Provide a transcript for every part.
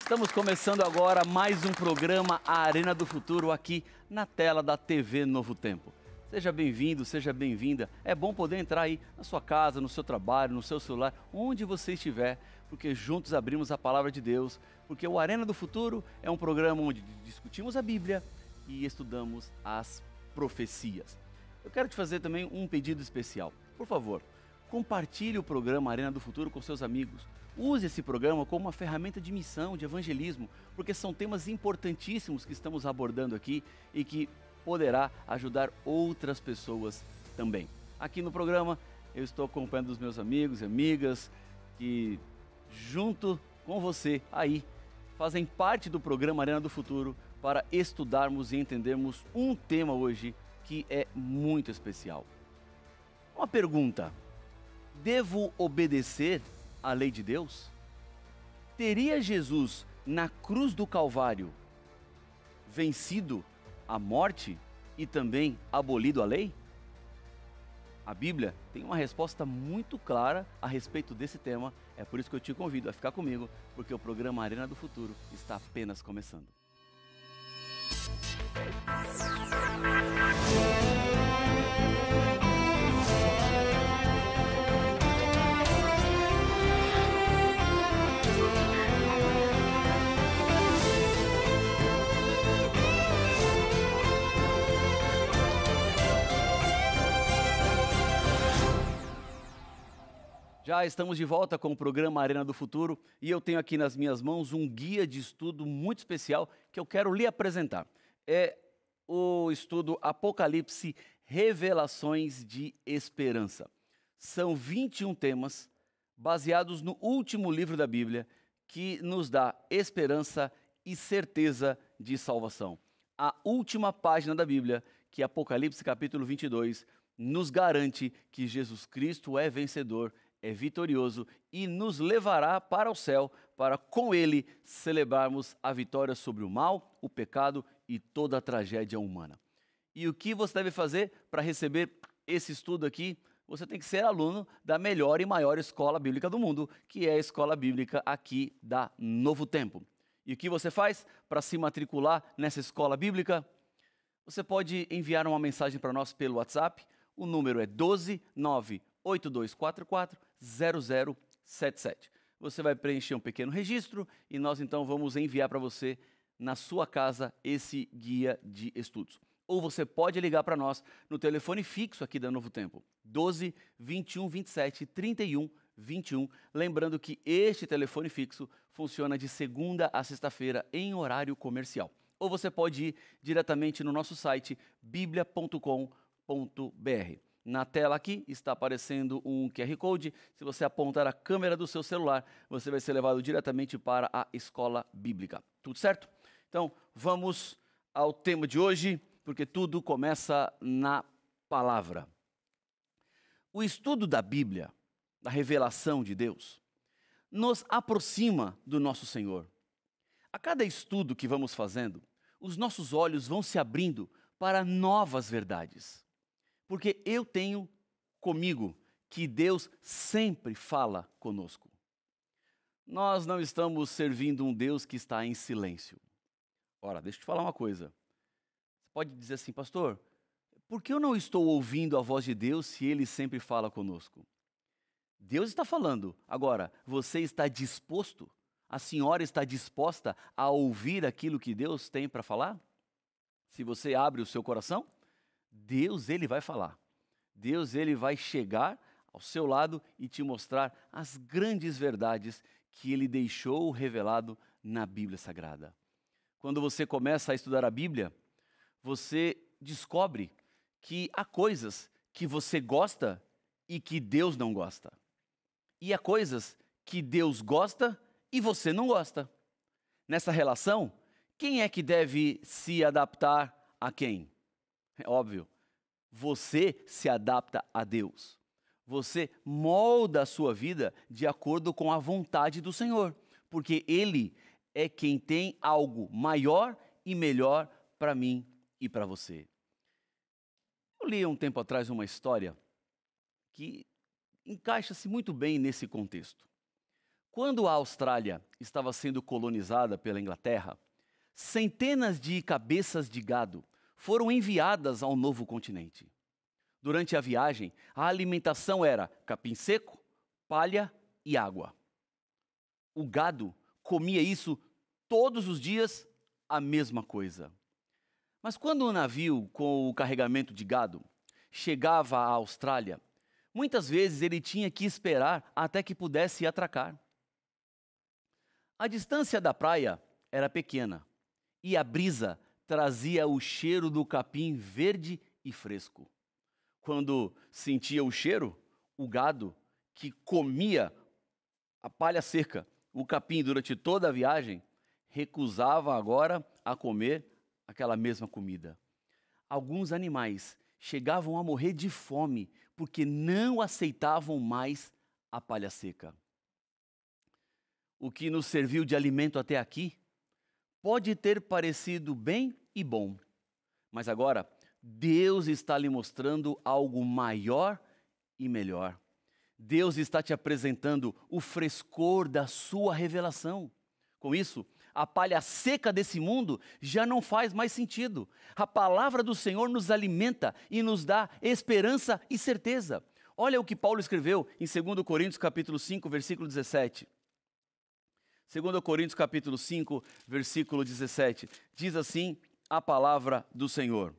Estamos começando agora mais um programa A Arena do Futuro aqui na tela da TV Novo Tempo. Seja bem-vindo, seja bem-vinda. É bom poder entrar aí na sua casa, no seu trabalho, no seu celular, onde você estiver, porque juntos abrimos a palavra de Deus, porque o Arena do Futuro é um programa onde discutimos a Bíblia e estudamos as profecias. Eu quero te fazer também um pedido especial. Por favor, compartilhe o programa Arena do Futuro com seus amigos. Use esse programa como uma ferramenta de missão, de evangelismo, porque são temas importantíssimos que estamos abordando aqui e que poderá ajudar outras pessoas também. Aqui no programa eu estou acompanhando os meus amigos e amigas que, junto com você aí, fazem parte do programa Arena do Futuro para estudarmos e entendermos um tema hoje que é muito especial. Uma pergunta: devo obedecer à lei de Deus? Teria Jesus na cruz do Calvário vencido a morte e também abolido a lei? A Bíblia tem uma resposta muito clara a respeito desse tema. É por isso que eu te convido a ficar comigo, porque o programa Arena do Futuro está apenas começando. Já estamos de volta com o programa Arena do Futuro e eu tenho aqui nas minhas mãos um guia de estudo muito especial que eu quero lhe apresentar. É o estudo Apocalipse, Revelações de Esperança. São 21 temas baseados no último livro da Bíblia que nos dá esperança e certeza de salvação. A última página da Bíblia, que é Apocalipse capítulo 22, nos garante que Jesus Cristo é vencedor, é vitorioso e nos levará para o céu para com ele celebrarmos a vitória sobre o mal, o pecado e toda a tragédia humana. E o que você deve fazer para receber esse estudo aqui? Você tem que ser aluno da melhor e maior escola bíblica do mundo, que é a escola bíblica aqui da Novo Tempo. E o que você faz para se matricular nessa escola bíblica? Você pode enviar uma mensagem para nós pelo WhatsApp. O número é 12982440077. Você vai preencher um pequeno registro e nós então vamos enviar para você na sua casa esse guia de estudos. Ou você pode ligar para nós no telefone fixo aqui da Novo Tempo, 12 21 27 31 21. Lembrando que este telefone fixo funciona de segunda a sexta-feira em horário comercial. Ou você pode ir diretamente no nosso site biblia.com.br. Na tela aqui está aparecendo um QR Code. Se você apontar a câmera do seu celular, você vai ser levado diretamente para a escola bíblica. Tudo certo? Então, vamos ao tema de hoje, porque tudo começa na palavra. O estudo da Bíblia, da revelação de Deus, nos aproxima do nosso Senhor. A cada estudo que vamos fazendo, os nossos olhos vão se abrindo para novas verdades. Porque eu tenho comigo que Deus sempre fala conosco. Nós não estamos servindo um Deus que está em silêncio. Ora, deixa eu te falar uma coisa. Você pode dizer assim: pastor, por que eu não estou ouvindo a voz de Deus se Ele sempre fala conosco? Deus está falando. Agora, você está disposto? A senhora está disposta a ouvir aquilo que Deus tem para falar? Se você abre o seu coração, Deus, Ele vai falar. Deus, Ele vai chegar ao seu lado e te mostrar as grandes verdades que Ele deixou revelado na Bíblia Sagrada. Quando você começa a estudar a Bíblia, você descobre que há coisas que você gosta e que Deus não gosta. E há coisas que Deus gosta e você não gosta. Nessa relação, quem é que deve se adaptar a quem? É óbvio, você se adapta a Deus. Você molda a sua vida de acordo com a vontade do Senhor, porque Ele é quem tem algo maior e melhor para mim e para você. Eu li um tempo atrás uma história que encaixa-se muito bem nesse contexto. Quando a Austrália estava sendo colonizada pela Inglaterra, centenas de cabeças de gado foram enviadas ao novo continente. Durante a viagem, a alimentação era capim seco, palha e água. O gado comia isso todos os dias, a mesma coisa. Mas quando o navio com o carregamento de gado chegava à Austrália, muitas vezes ele tinha que esperar até que pudesse atracar. A distância da praia era pequena e a brisa trazia o cheiro do capim verde e fresco. Quando sentia o cheiro, o gado que comia a palha seca, o capim durante toda a viagem, recusava agora a comer aquela mesma comida. Alguns animais chegavam a morrer de fome porque não aceitavam mais a palha seca. O que nos serviu de alimento até aqui pode ter parecido bem e bom, mas agora Deus está lhe mostrando algo maior e melhor. Deus está te apresentando o frescor da sua revelação. Com isso, a palha seca desse mundo já não faz mais sentido. A palavra do Senhor nos alimenta e nos dá esperança e certeza. Olha o que Paulo escreveu em 2 Coríntios capítulo 5, versículo 17. 2 Coríntios capítulo 5, versículo 17. Diz assim a palavra do Senhor.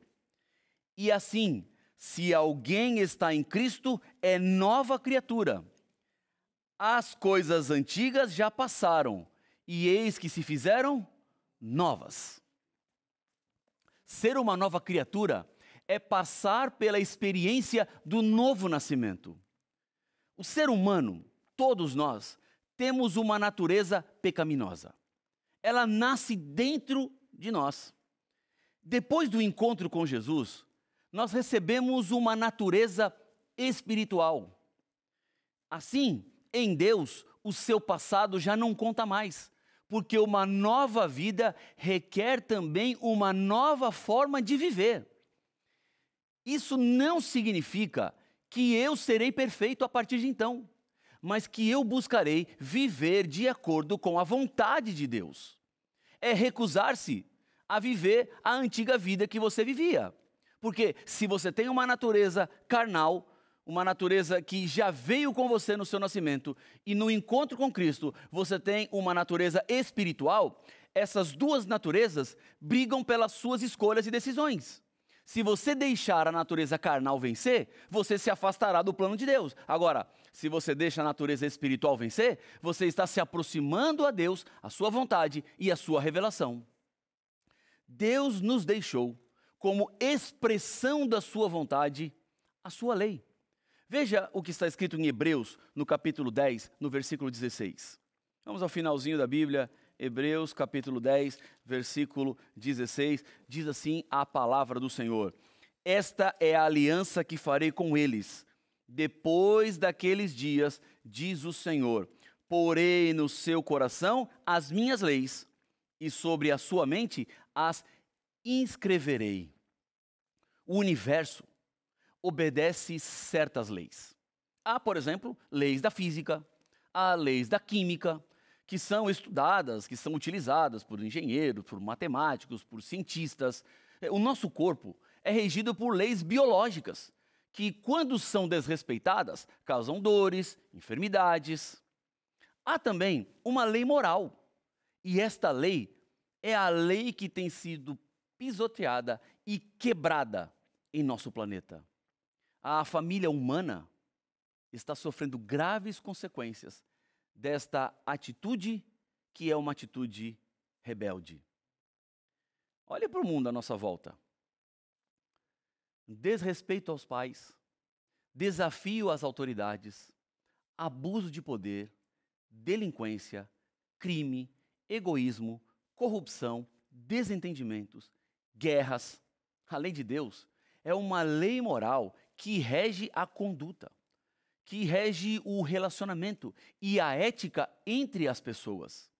E assim, se alguém está em Cristo, é nova criatura. As coisas antigas já passaram, e eis que se fizeram novas. Ser uma nova criatura é passar pela experiência do novo nascimento. O ser humano, todos nós, temos uma natureza pecaminosa. Ela nasce dentro de nós. Depois do encontro com Jesus, nós recebemos uma natureza espiritual. Assim, em Deus, o seu passado já não conta mais, porque uma nova vida requer também uma nova forma de viver. Isso não significa que eu serei perfeito a partir de então, mas que eu buscarei viver de acordo com a vontade de Deus. É recusar-se a viver a antiga vida que você vivia. Porque se você tem uma natureza carnal, uma natureza que já veio com você no seu nascimento, e no encontro com Cristo você tem uma natureza espiritual, essas duas naturezas brigam pelas suas escolhas e decisões. Se você deixar a natureza carnal vencer, você se afastará do plano de Deus. Agora, se você deixa a natureza espiritual vencer, você está se aproximando a Deus, a sua vontade e a sua revelação. Deus nos deixou como expressão da sua vontade, a sua lei. Veja o que está escrito em Hebreus, no capítulo 10, no versículo 16. Vamos ao finalzinho da Bíblia, Hebreus, capítulo 10, versículo 16, diz assim a palavra do Senhor. Esta é a aliança que farei com eles, depois daqueles dias, diz o Senhor. Porei no seu coração as minhas leis, e sobre a sua mente as inscreverei. O universo obedece certas leis. Há, por exemplo, leis da física, há leis da química, que são estudadas, que são utilizadas por engenheiros, por matemáticos, por cientistas. O nosso corpo é regido por leis biológicas, que, quando são desrespeitadas, causam dores, enfermidades. Há também uma lei moral, e esta lei é a lei que tem sido pisoteada e quebrada em nosso planeta. A família humana está sofrendo graves consequências desta atitude que é uma atitude rebelde. Olhe para o mundo à nossa volta. Desrespeito aos pais, desafio às autoridades, abuso de poder, delinquência, crime, egoísmo, corrupção, desentendimentos, guerras. A lei de Deus é uma lei moral que rege a conduta, que rege o relacionamento e a ética entre as pessoas.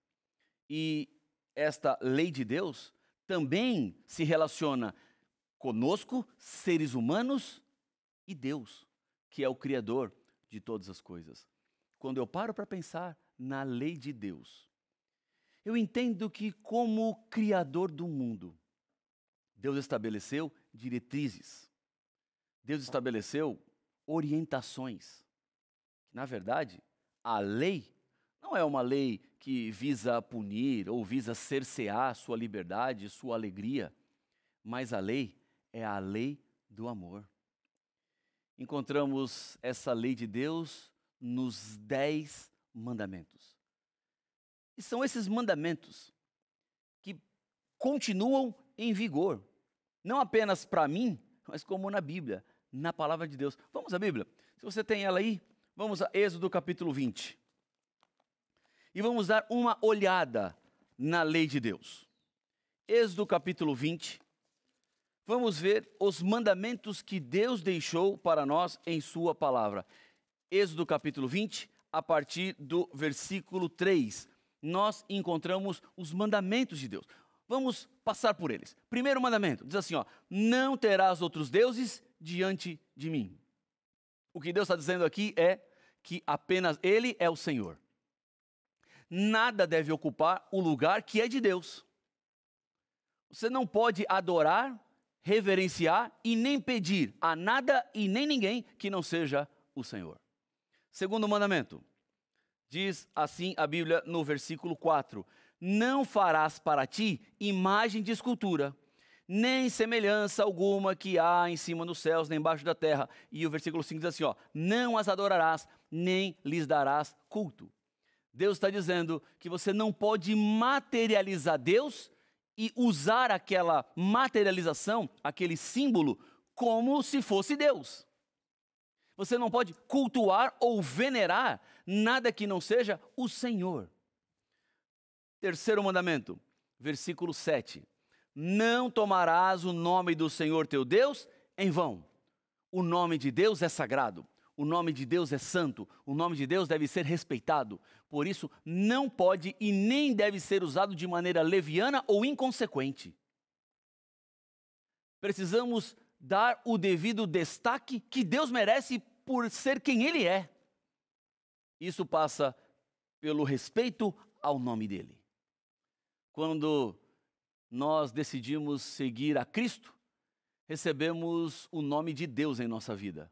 E esta lei de Deus também se relaciona conosco, seres humanos, e Deus, que é o Criador de todas as coisas. Quando eu paro para pensar na lei de Deus. Eu entendo que, como Criador do mundo, Deus estabeleceu diretrizes, Deus estabeleceu orientações. Na verdade, a lei não é uma lei que visa punir ou visa cercear sua liberdade, sua alegria, mas a lei é a lei do amor. Encontramos essa lei de Deus nos 10 mandamentos. E são esses mandamentos que continuam em vigor, não apenas para mim, mas como na Bíblia, na palavra de Deus. Vamos à Bíblia? Se você tem ela aí, vamos a Êxodo capítulo 20. E vamos dar uma olhada na lei de Deus. Êxodo capítulo 20. Vamos ver os mandamentos que Deus deixou para nós em sua palavra. Êxodo capítulo 20, a partir do versículo 3. Nós encontramos os mandamentos de Deus. Vamos passar por eles. Primeiro mandamento, diz assim, não terás outros deuses diante de mim. O que Deus está dizendo aqui é que apenas Ele é o Senhor. Nada deve ocupar o lugar que é de Deus. Você não pode adorar, reverenciar e nem pedir a nada e nem ninguém que não seja o Senhor. Segundo mandamento, diz assim a Bíblia no versículo 4, não farás para ti imagem de escultura, nem semelhança alguma que há em cima dos céus, nem embaixo da terra. E o versículo 5 diz assim, não as adorarás, nem lhes darás culto. Deus está dizendo que você não pode materializar Deus e usar aquela materialização, aquele símbolo, como se fosse Deus. Você não pode cultuar ou venerar nada que não seja o Senhor. Terceiro mandamento, versículo 7. Não tomarás o nome do Senhor teu Deus em vão. O nome de Deus é sagrado. O nome de Deus é santo. O nome de Deus deve ser respeitado. Por isso, não pode e nem deve ser usado de maneira leviana ou inconsequente. Precisamos dar o devido destaque que Deus merece por ser quem Ele é. Isso passa pelo respeito ao nome dEle. Quando nós decidimos seguir a Cristo, recebemos o nome de Deus em nossa vida.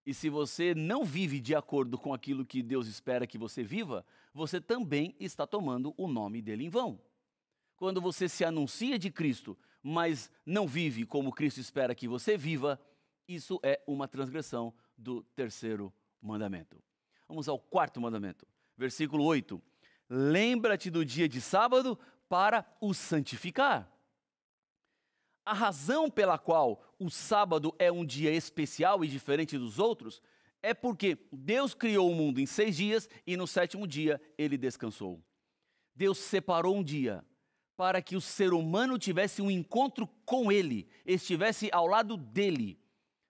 E se você não vive de acordo com aquilo que Deus espera que você viva, você também está tomando o nome dele em vão. Quando você se anuncia de Cristo, mas não vive como Cristo espera que você viva, isso é uma transgressão do terceiro mandamento. Vamos ao quarto mandamento, versículo 8. Lembra-te do dia de sábado para o santificar. A razão pela qual o sábado é um dia especial e diferente dos outros é porque Deus criou o mundo em 6 dias e no 7º dia ele descansou. Deus separou um dia para que o ser humano tivesse um encontro com ele, estivesse ao lado dele,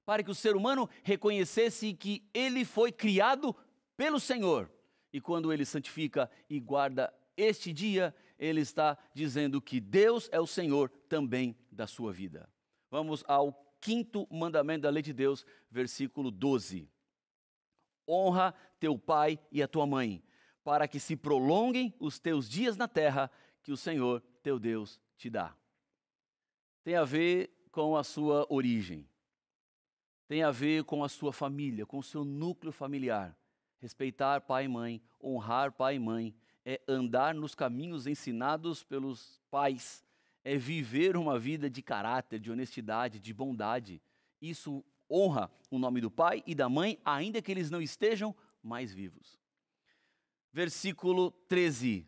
para que o ser humano reconhecesse que ele foi criado pelo Senhor. E quando ele santifica e guarda este dia, ele está dizendo que Deus é o Senhor também da sua vida. Vamos ao 5º mandamento da lei de Deus, versículo 12. Honra teu pai e a tua mãe, para que se prolonguem os teus dias na terra que o Senhor teu Deus te dá. Tem a ver com a sua origem. Tem a ver com a sua família, com o seu núcleo familiar. Respeitar pai e mãe, honrar pai e mãe, é andar nos caminhos ensinados pelos pais, é viver uma vida de caráter, de honestidade, de bondade. Isso honra o nome do pai e da mãe, ainda que eles não estejam mais vivos. Versículo 13,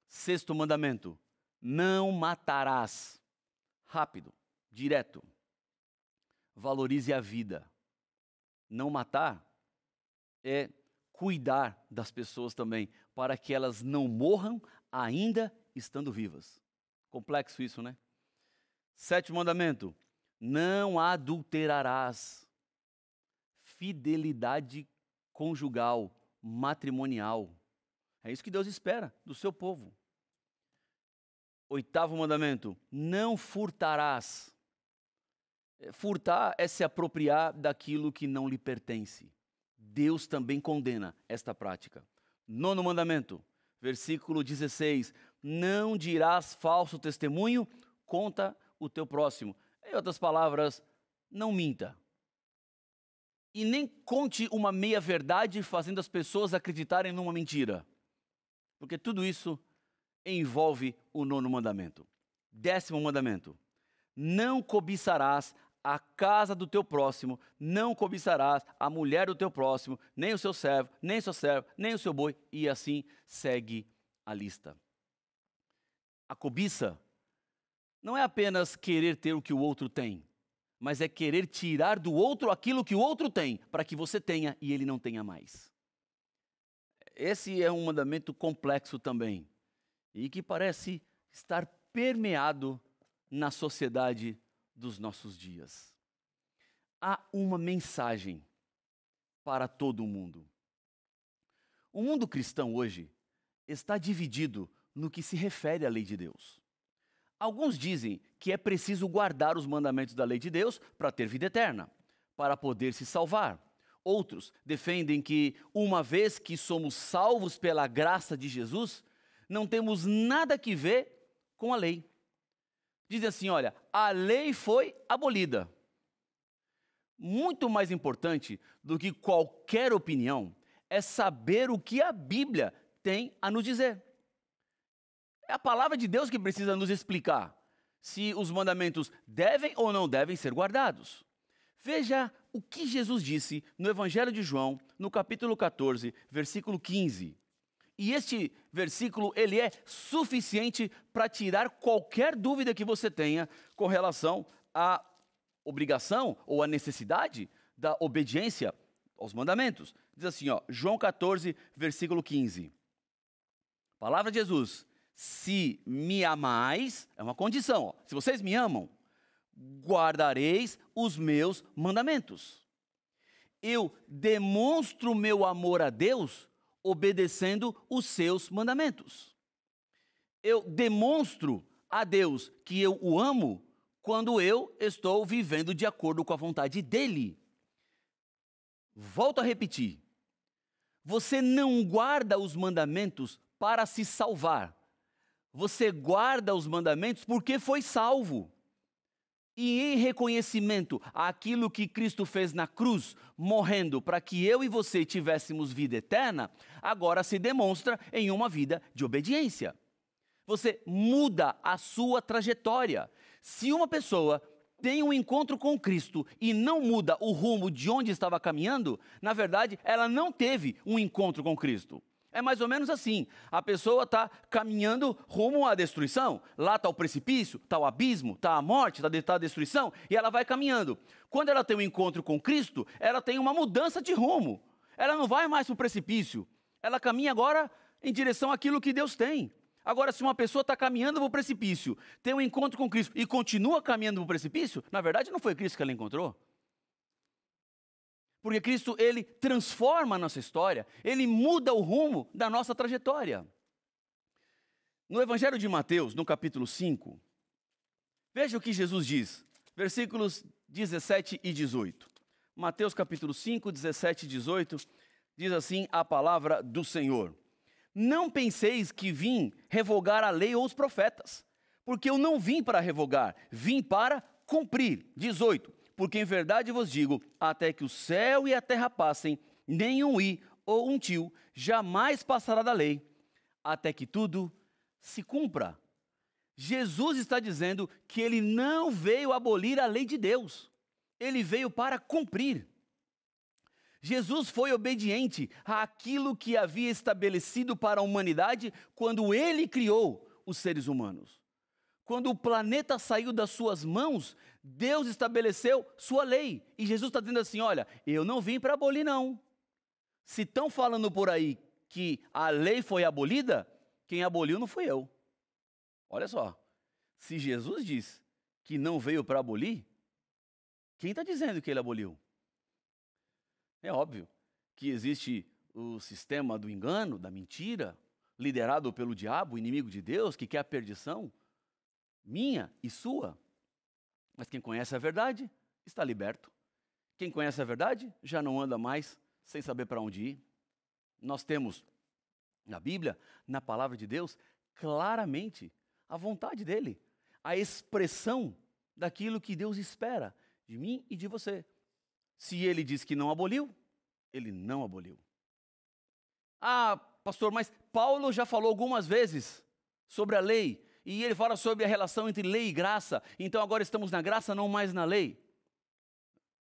6º mandamento. Não matarás. Rápido, direto. Valorize a vida. Não matar é cuidar das pessoas também, para que elas não morram ainda estando vivas. Complexo isso, né? 7º mandamento, não adulterarás. Fidelidade conjugal, matrimonial. É isso que Deus espera do seu povo. 8º mandamento, não furtarás. Furtar é se apropriar daquilo que não lhe pertence. Deus também condena esta prática. Nono mandamento, versículo 16: não dirás falso testemunho contra o teu próximo. Em outras palavras, não minta. E nem conte uma meia-verdade fazendo as pessoas acreditarem numa mentira. Porque tudo isso envolve o nono mandamento. 10º mandamento: não cobiçarás a casa do teu próximo, não cobiçarás a mulher do teu próximo, nem o seu servo, nem sua serva, nem o seu boi, e assim segue a lista. A cobiça não é apenas querer ter o que o outro tem, mas é querer tirar do outro aquilo que o outro tem, para que você tenha e ele não tenha mais. Esse é um mandamento complexo também, e que parece estar permeado na sociedade dos nossos dias. Há uma mensagem para todo o mundo. O mundo cristão hoje está dividido no que se refere à lei de Deus. Alguns dizem que é preciso guardar os mandamentos da lei de Deus para ter vida eterna, para poder se salvar. Outros defendem que, uma vez que somos salvos pela graça de Jesus, não temos nada que ver com a lei. Dizem assim, olha, a lei foi abolida. Muito mais importante do que qualquer opinião é saber o que a Bíblia tem a nos dizer. É a palavra de Deus que precisa nos explicar se os mandamentos devem ou não devem ser guardados. Veja o que Jesus disse no Evangelho de João, no capítulo 14, versículo 15. E este versículo, ele é suficiente para tirar qualquer dúvida que você tenha com relação à obrigação ou à necessidade da obediência aos mandamentos. Diz assim, João 14, versículo 15. Palavra de Jesus: se me amais, é uma condição, se vocês me amam, guardareis os meus mandamentos. Eu demonstro meu amor a Deus obedecendo os seus mandamentos. Eu demonstro a Deus que eu o amo quando eu estou vivendo de acordo com a vontade dele. Volto a repetir. Você não guarda os mandamentos para se salvar. Você guarda os mandamentos porque foi salvo. E em reconhecimento àquilo que Cristo fez na cruz, morrendo para que eu e você tivéssemos vida eterna, agora se demonstra em uma vida de obediência. Você muda a sua trajetória. Se uma pessoa tem um encontro com Cristo e não muda o rumo de onde estava caminhando, na verdade, ela não teve um encontro com Cristo. É mais ou menos assim, a pessoa está caminhando rumo à destruição, lá está o precipício, está o abismo, está a morte, está a destruição, e ela vai caminhando. Quando ela tem um encontro com Cristo, ela tem uma mudança de rumo, ela não vai mais para o precipício, ela caminha agora em direção àquilo que Deus tem. Agora, se uma pessoa está caminhando para o precipício, tem um encontro com Cristo e continua caminhando para o precipício, na verdade não foi Cristo que ela encontrou. Porque Cristo, ele transforma a nossa história, ele muda o rumo da nossa trajetória. No Evangelho de Mateus, no capítulo 5, veja o que Jesus diz, versículos 17 e 18. Mateus capítulo 5, 17 e 18, diz assim a palavra do Senhor: não penseis que vim revogar a lei ou os profetas, porque eu não vim para revogar, vim para cumprir. 18. Porque em verdade vos digo, até que o céu e a terra passem, nem um i ou um tio jamais passará da lei, até que tudo se cumpra. Jesus está dizendo que ele não veio abolir a lei de Deus, ele veio para cumprir. Jesus foi obediente àquilo que havia estabelecido para a humanidade quando ele criou os seres humanos. Quando o planeta saiu das suas mãos, Deus estabeleceu sua lei. E Jesus está dizendo assim, olha, eu não vim para abolir não. Se estão falando por aí que a lei foi abolida, quem aboliu não fui eu. Olha só, se Jesus diz que não veio para abolir, quem está dizendo que ele aboliu? É óbvio que existe o sistema do engano, da mentira, liderado pelo diabo, inimigo de Deus, que quer a perdição minha e sua. Mas quem conhece a verdade está liberto. Quem conhece a verdade já não anda mais sem saber para onde ir. Nós temos na Bíblia, na palavra de Deus, claramente a vontade dele, a expressão daquilo que Deus espera de mim e de você. Se ele diz que não aboliu, ele não aboliu. Ah, pastor, mas Paulo já falou algumas vezes sobre a lei, e ele fala sobre a relação entre lei e graça, então agora estamos na graça, não mais na lei.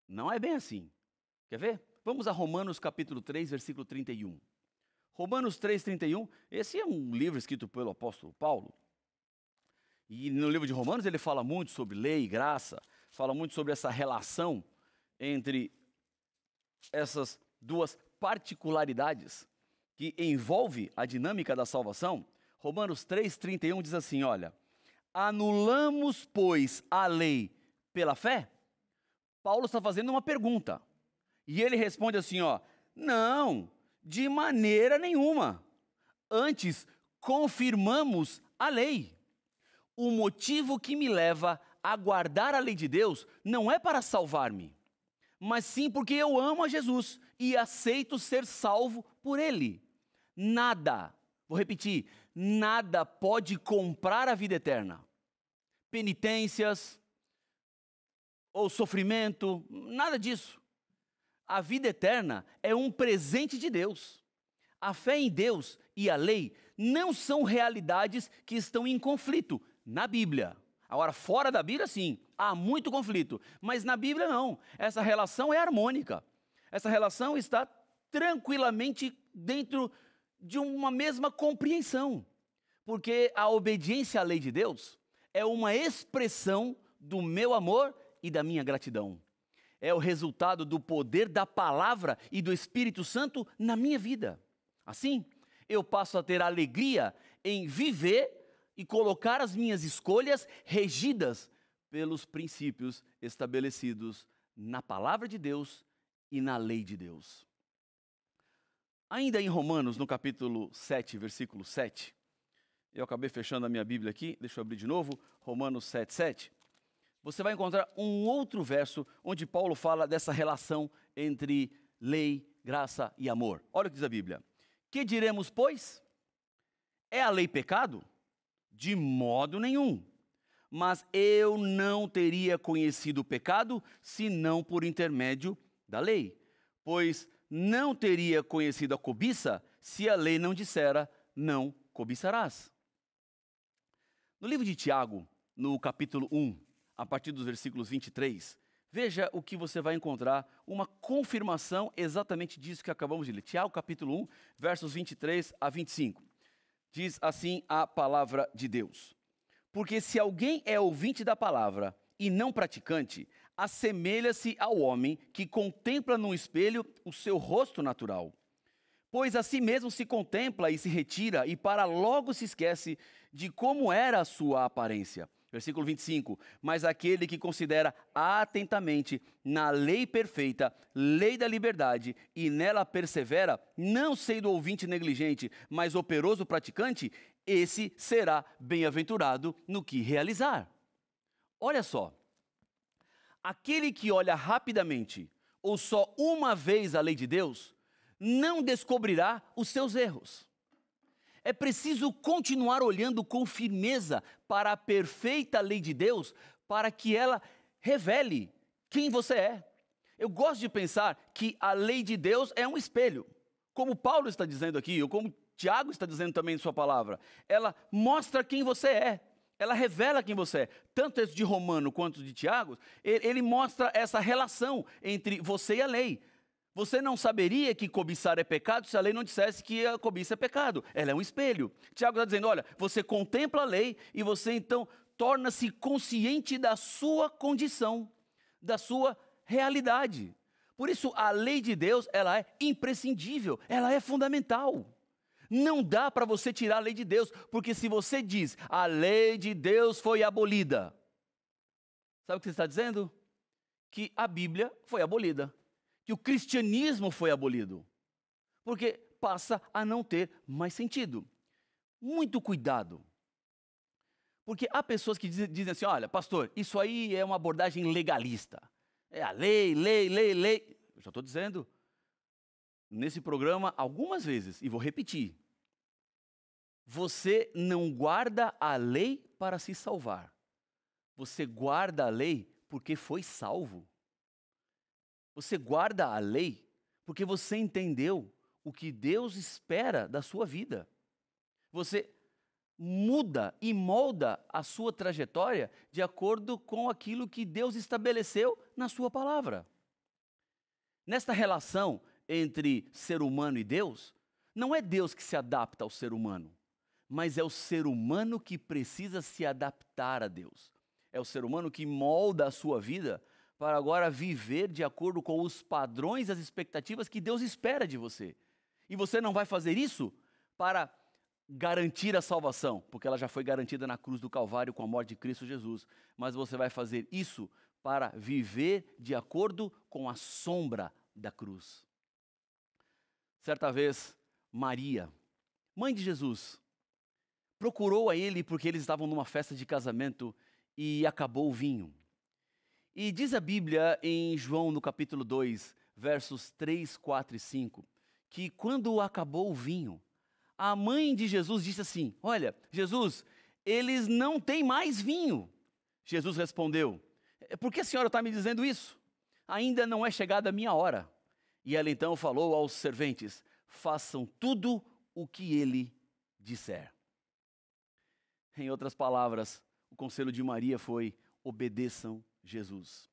Não é bem assim. Quer ver? Vamos a Romanos capítulo 3, versículo 31. Romanos 3, 31, esse é um livro escrito pelo apóstolo Paulo, e no livro de Romanos ele fala muito sobre lei e graça, fala muito sobre essa relação entre essas duas particularidades que envolve a dinâmica da salvação. Romanos 3, 31 diz assim, olha, anulamos, pois, a lei pela fé? Paulo está fazendo uma pergunta, e ele responde assim, ó, não, de maneira nenhuma, antes confirmamos a lei. O motivo que me leva a guardar a lei de Deus não é para salvar-me, mas sim porque eu amo a Jesus e aceito ser salvo por Ele. Nada, vou repetir, nada pode comprar a vida eterna. Penitências ou sofrimento, nada disso. A vida eterna é um presente de Deus. A fé em Deus e a lei não são realidades que estão em conflito na Bíblia. Agora, fora da Bíblia, sim, há muito conflito, mas na Bíblia não. Essa relação é harmônica. Essa relação está tranquilamente dentro de uma mesma compreensão, porque a obediência à lei de Deus é uma expressão do meu amor e da minha gratidão. É o resultado do poder da palavra e do Espírito Santo na minha vida. Assim, eu passo a ter alegria em viver e colocar as minhas escolhas regidas pelos princípios estabelecidos na palavra de Deus e na lei de Deus. Ainda em Romanos, no capítulo 7, versículo 7, eu acabei fechando a minha Bíblia aqui, deixa eu abrir de novo, Romanos 7, 7. Você vai encontrar um outro verso onde Paulo fala dessa relação entre lei, graça e amor. Olha o que diz a Bíblia. Que diremos, pois? É a lei pecado? De modo nenhum. Mas eu não teria conhecido o pecado, senão por intermédio da lei. Pois não teria conhecido a cobiça, se a lei não dissera, não cobiçarás. No livro de Tiago, no capítulo 1, a partir dos versículos 23, veja o que você vai encontrar, uma confirmação exatamente disso que acabamos de ler. Tiago, capítulo 1, versos 23 a 25. Diz assim a palavra de Deus. Porque se alguém é ouvinte da palavra e não praticante, assemelha-se ao homem que contempla num espelho o seu rosto natural. Pois a si mesmo se contempla e se retira, e para logo se esquece de como era a sua aparência. Versículo 25, mas aquele que considera atentamente na lei perfeita, lei da liberdade, e nela persevera, não sendo ouvinte negligente, mas operoso praticante, esse será bem-aventurado no que realizar. Olha só, aquele que olha rapidamente, ou só uma vez a lei de Deus, não descobrirá os seus erros. É preciso continuar olhando com firmeza para a perfeita lei de Deus, para que ela revele quem você é. Eu gosto de pensar que a lei de Deus é um espelho, como Paulo está dizendo aqui, ou como Tiago está dizendo também em sua palavra. Ela mostra quem você é, ela revela quem você é. Tanto esse de Romano quanto de Tiago, ele mostra essa relação entre você e a lei. Você não saberia que cobiçar é pecado se a lei não dissesse que a cobiça é pecado. Ela é um espelho. Tiago está dizendo, olha, você contempla a lei e você então torna-se consciente da sua condição, da sua realidade. Por isso, a lei de Deus, ela é imprescindível, ela é fundamental. Não dá para você tirar a lei de Deus, porque se você diz, a lei de Deus foi abolida, sabe o que você está dizendo? Que a Bíblia foi abolida. Que o cristianismo foi abolido, porque passa a não ter mais sentido. Muito cuidado, porque há pessoas que dizem assim, olha, pastor, isso aí é uma abordagem legalista, é a lei, lei, lei, lei. Eu já estou dizendo nesse programa algumas vezes, e vou repetir, Você não guarda a lei para se salvar. Você guarda a lei porque foi salvo. Você guarda a lei porque você entendeu o que Deus espera da sua vida. Você muda e molda a sua trajetória de acordo com aquilo que Deus estabeleceu na sua palavra. Nesta relação entre ser humano e Deus, não é Deus que se adapta ao ser humano, mas é o ser humano que precisa se adaptar a Deus. É o ser humano que molda a sua vida para agora viver de acordo com os padrões e as expectativas que Deus espera de você. E você não vai fazer isso para garantir a salvação, porque ela já foi garantida na cruz do Calvário com a morte de Cristo Jesus, mas você vai fazer isso para viver de acordo com a sombra da cruz. Certa vez, Maria, mãe de Jesus, procurou a ele porque eles estavam numa festa de casamento e acabou o vinho. E diz a Bíblia em João, no capítulo 2, versos 3, 4 e 5, que quando acabou o vinho, a mãe de Jesus disse assim: olha, Jesus, eles não têm mais vinho. Jesus respondeu: por que a senhora está me dizendo isso? Ainda não é chegada a minha hora. E ela então falou aos serventes: façam tudo o que ele disser. Em outras palavras, o conselho de Maria foi: obedeçam Jesus.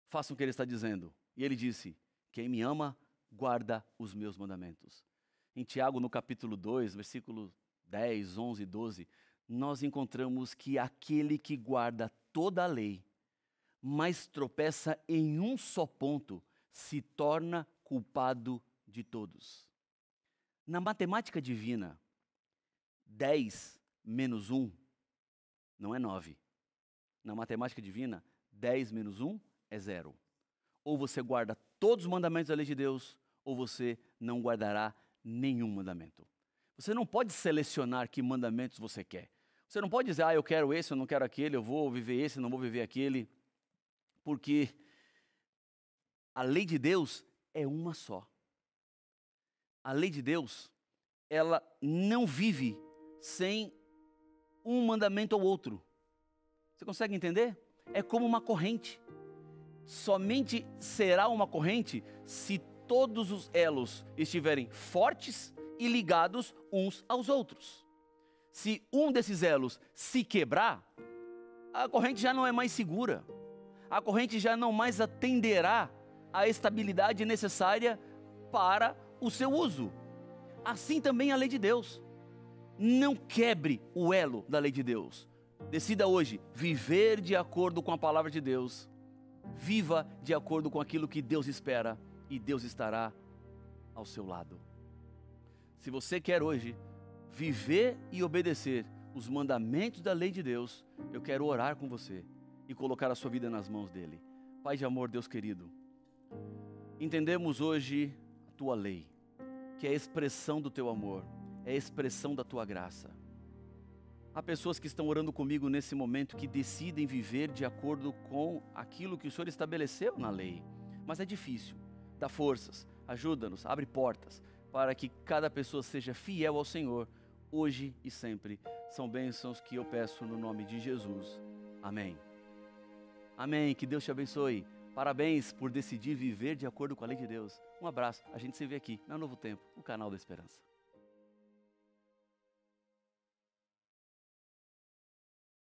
Façam o que ele está dizendo. E ele disse: quem me ama, guarda os meus mandamentos. Em Tiago, no capítulo 2, versículos 10, 11 e 12, nós encontramos que aquele que guarda toda a lei, mas tropeça em um só ponto, se torna culpado de todos. Na matemática divina, 10 menos 1 não é 9. Na matemática divina, 10 menos 1 é 0. Ou você guarda todos os mandamentos da lei de Deus, ou você não guardará nenhum mandamento. Você não pode selecionar que mandamentos você quer. Você não pode dizer: eu quero esse, eu não quero aquele, eu vou viver esse, eu não vou viver aquele. Porque a lei de Deus é uma só. A lei de Deus, ela não vive sem um mandamento ou outro. Você consegue entender? É como uma corrente. Somente será uma corrente se todos os elos estiverem fortes e ligados uns aos outros. Se um desses elos se quebrar, a corrente já não é mais segura. A corrente já não mais atenderá à estabilidade necessária para o seu uso. Assim também a lei de Deus. Não quebre o elo da lei de Deus. Decida hoje viver de acordo com a palavra de Deus. Viva de acordo com aquilo que Deus espera e Deus estará ao seu lado. Se você quer hoje viver e obedecer os mandamentos da lei de Deus, eu quero orar com você e colocar a sua vida nas mãos dele. Pai de amor, Deus querido, entendemos hoje a tua lei, que é a expressão do teu amor, é a expressão da tua graça. Há pessoas que estão orando comigo nesse momento que decidem viver de acordo com aquilo que o Senhor estabeleceu na lei, mas é difícil. Dá forças, ajuda-nos, abre portas para que cada pessoa seja fiel ao Senhor, hoje e sempre. São bênçãos que eu peço no nome de Jesus. Amém. Amém, que Deus te abençoe. Parabéns por decidir viver de acordo com a lei de Deus. Um abraço, a gente se vê aqui na Novo Tempo, o canal da Esperança.